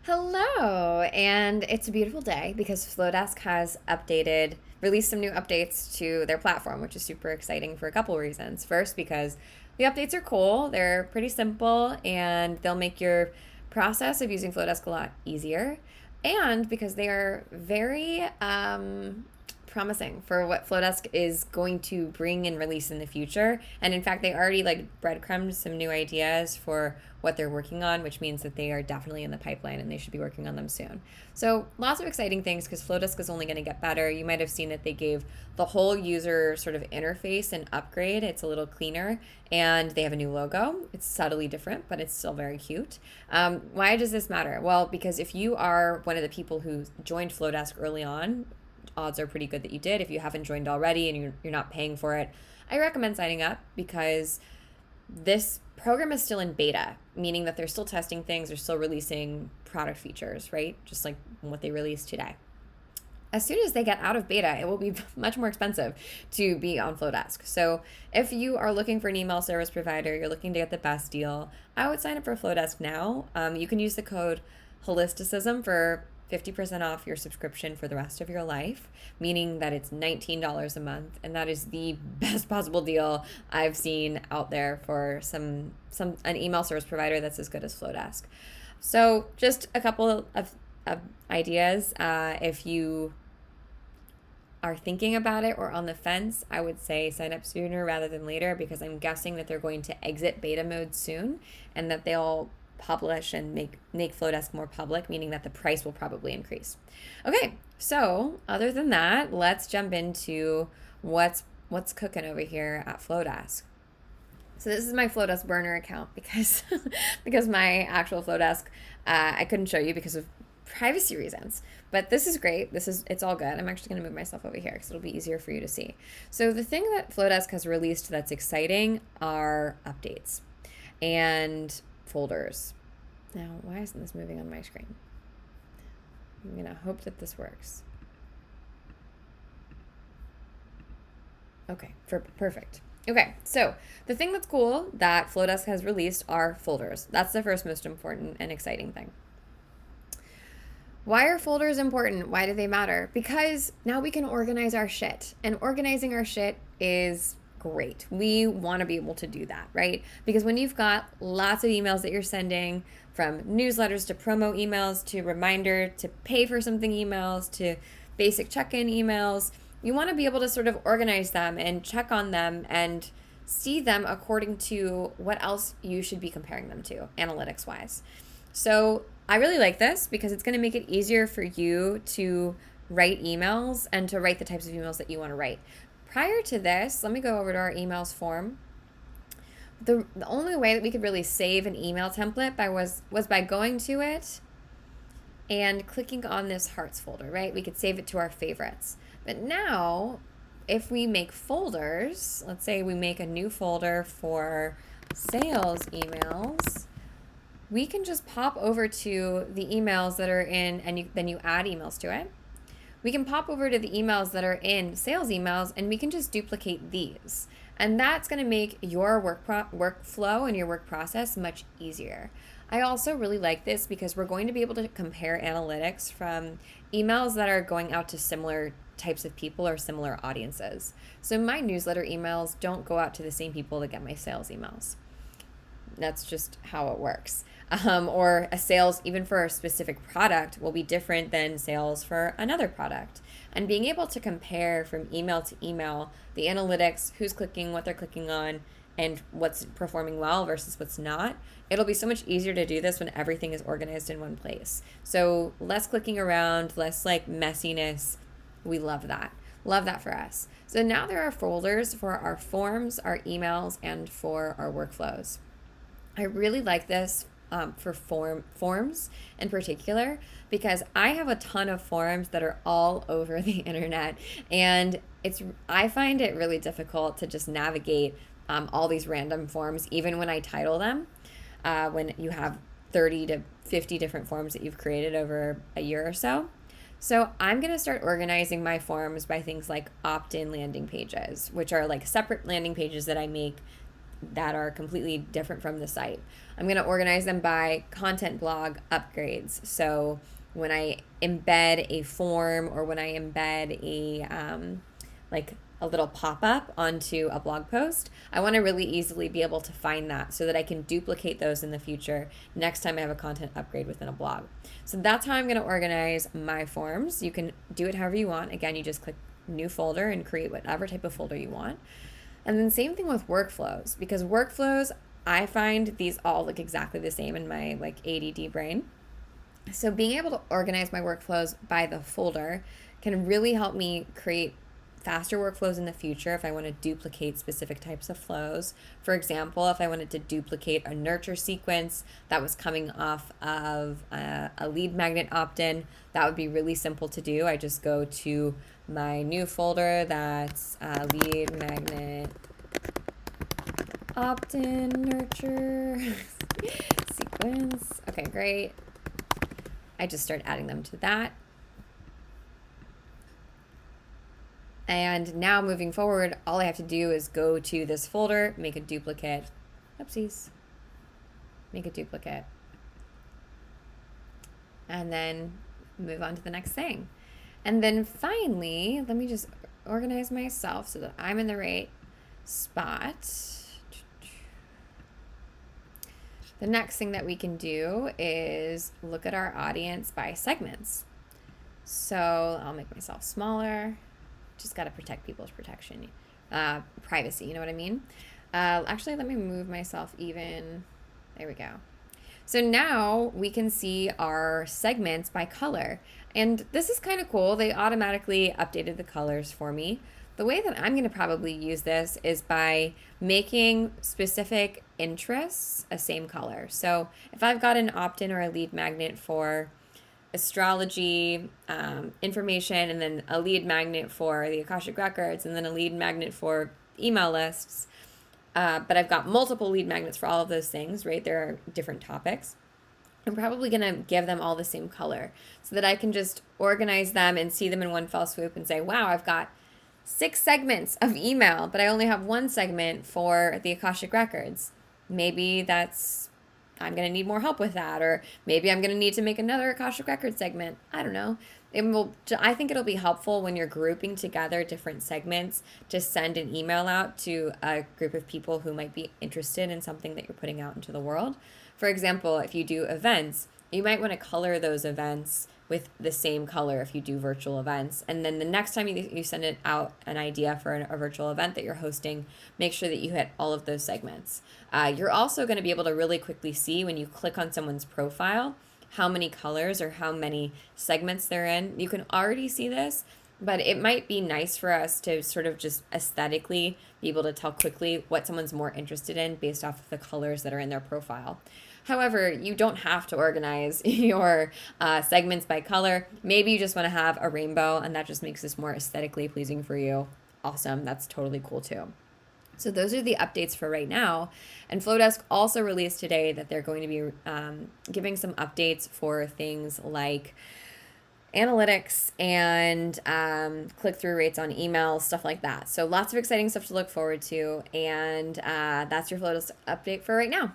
Hello, and it's a beautiful day because Flodesk has released some new updates to their platform, which is super exciting for a couple reasons. First, because the updates are cool, they're pretty simple, and they'll make your process of using Flodesk a lot easier. And because they are very promising for what Flodesk is going to bring and release in the future. And in fact, they already breadcrumbed some new ideas for what they're working on, which means that they are definitely in the pipeline and they should be working on them soon. So lots of exciting things because Flodesk is only going to get better. You might have seen that they gave the whole user sort of interface an upgrade. It's a little cleaner and they have a new logo. It's subtly different, but it's still very cute. Why does this matter? Well, because if you are one of the people who joined Flodesk early on, odds are pretty good that you did. If you haven't joined already and you're not paying for it, I recommend signing up because this program is still in beta, meaning that they're still testing things, they're still releasing product features, right? Just like what they released today. As soon as they get out of beta, it will be much more expensive to be on Flodesk. So if you are looking for an email service provider, you're looking to get the best deal, I would sign up for Flodesk now. You can use the code holisticism for 50% off your subscription for the rest of your life, meaning that it's $19 a month, and that is the best possible deal I've seen out there for an email service provider that's as good as Flodesk. So just a couple of ideas. If you are thinking about it or on the fence, I would say sign up sooner rather than later because I'm guessing that they're going to exit beta mode soon and that they'll publish and make Flodesk more public, meaning that the price will probably increase. Okay, so other than that, let's jump into what's cooking over here at Flodesk. So this is my Flodesk burner account because because my actual Flodesk I couldn't show you because of privacy reasons. But this is great. It's all good. I'm actually going to move myself over here because it'll be easier for you to see. So the thing that Flodesk has released that's exciting are updates and folders. Now, why isn't this moving on my screen? I'm going to hope that this works. Okay, perfect. Okay, so the thing that's cool that Flodesk has released are folders. That's the first most important and exciting thing. Why are folders important? Why do they matter? Because now we can organize our shit, and organizing our shit is great. We want to be able to do that, right? Because when you've got lots of emails that you're sending, from newsletters to promo emails to reminder to pay for something emails to basic check-in emails, you want to be able to sort of organize them and check on them and see them according to what else you should be comparing them to analytics wise. So I really like this because it's going to make it easier for you to write emails and to write the types of emails that you want to write. Prior to this, let me go over to our emails form. The only way that we could really save an email template was by going to it and clicking on this hearts folder, right? We could save it to our favorites. But now, if we make folders, let's say we make a new folder for sales emails, we can just pop over to the emails that are in, and then you add emails to it. We can pop over to the emails that are in sales emails, and we can just duplicate these. And that's going to make your workflow and your work process much easier. I also really like this because we're going to be able to compare analytics from emails that are going out to similar types of people or similar audiences. So my newsletter emails don't go out to the same people that get my sales emails. That's just how it works. Or a sales, even for a specific product, will be different than sales for another product. And being able to compare from email to email, the analytics, who's clicking, what they're clicking on, and what's performing well versus what's not, it'll be so much easier to do this when everything is organized in one place. So less clicking around, less messiness. We love that. Love that for us. So now there are folders for our forms, our emails, and for our workflows. I really like this for forms in particular because I have a ton of forms that are all over the internet, and I find it really difficult to just navigate all these random forms, even when I title them, when you have 30 to 50 different forms that you've created over a year or so. So I'm going to start organizing my forms by things like opt-in landing pages, which are like separate landing pages that I make that are completely different from the site. I'm going to organize them by content blog upgrades. So when I embed a form or when I embed like a little pop up onto a blog post, I want to really easily be able to find that so that I can duplicate those in the future next time I have a content upgrade within a blog. So that's how I'm going to organize my forms. You can do it however you want. Again, you just click new folder and create whatever type of folder you want. And then same thing with workflows, because workflows, I find these all look exactly the same in my like ADD brain. So being able to organize my workflows by the folder can really help me create faster workflows in the future if I want to duplicate specific types of flows. For example, if I wanted to duplicate a nurture sequence that was coming off of a lead magnet opt-in, that would be really simple to do. I just go to my new folder that's lead magnet opt-in nurture sequence. Okay, great. I just start adding them to that. And now moving forward, all I have to do is go to this folder, make a duplicate. Oopsies. Make a duplicate. And then move on to the next thing. And then finally, let me just organize myself so that I'm in the right spot. The next thing that we can do is look at our audience by segments. So I'll make myself smaller. Just got to protect people's privacy, you know what I mean? Actually, let me move myself even. There we go. So now we can see our segments by color. And this is kind of cool. They automatically updated the colors for me. The way that I'm going to probably use this is by making specific interests a same color. So if I've got an opt-in or a lead magnet for astrology information, and then a lead magnet for the Akashic Records, and then a lead magnet for email lists, but I've got multiple lead magnets for all of those things, right? There are different topics. I'm probably going to give them all the same color so that I can just organize them and see them in one fell swoop and say, wow, I've got 6 segments of email, but I only have 1 segment for the Akashic Records. Maybe I'm going to need more help with that, or maybe I'm going to need to make another Akashic Records segment. I don't know. I think it'll be helpful when you're grouping together different segments to send an email out to a group of people who might be interested in something that you're putting out into the world. For example, if you do events, you might want to color those events with the same color if you do virtual events. And then the next time you send it out an idea for a virtual event that you're hosting, make sure that you hit all of those segments. You're also going to be able to really quickly see when you click on someone's profile how many colors or how many segments they're in. You can already see this, but it might be nice for us to sort of just aesthetically be able to tell quickly what someone's more interested in based off of the colors that are in their profile. However, you don't have to organize your segments by color. Maybe you just want to have a rainbow and that just makes this more aesthetically pleasing for you. Awesome. That's totally cool too. So those are the updates for right now. And Flodesk also released today that they're going to be giving some updates for things like analytics and click-through rates on emails, stuff like that. So lots of exciting stuff to look forward to. And that's your Flodesk update for right now.